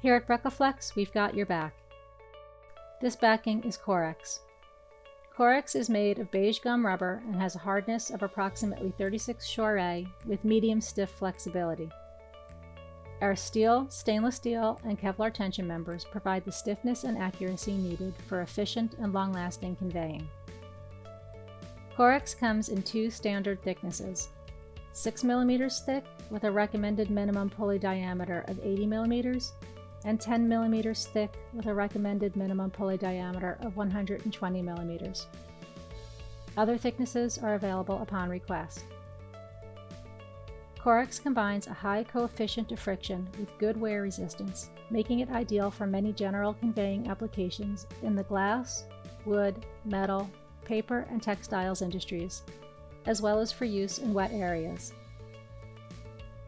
Here at BRECOflex, we've got your back. This backing is Correx. Correx is made of beige gum rubber and has a hardness of approximately 36 Shore with medium stiff flexibility. Our steel, stainless steel, and Kevlar tension members provide the stiffness and accuracy needed for efficient and long-lasting conveying. Correx comes in two standard thicknesses: 6 mm thick with a recommended minimum pulley diameter of 80 mm, and 10 mm thick with a recommended minimum pulley diameter of 120 mm. Other thicknesses are available upon request. Correx combines a high coefficient of friction with good wear resistance, making it ideal for many general conveying applications in the glass, wood, metal, paper, and textiles industries, as well as for use in wet areas.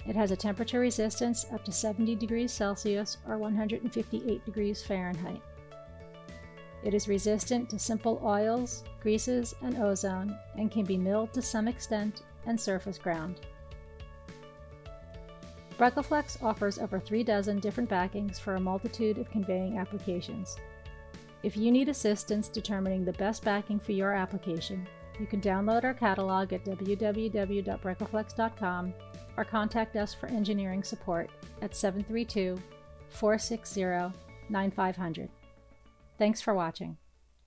It has a temperature resistance up to 70 degrees Celsius or 158 degrees Fahrenheit. It is resistant to simple oils, greases, and ozone, and can be milled to some extent and surface ground. BRECOflex offers over 3 dozen different backings for a multitude of conveying applications. If you need assistance determining the best backing for your application, you can download our catalog at www.BRECOflex.com or contact us for engineering support at 732-460-9500. Thanks for watching.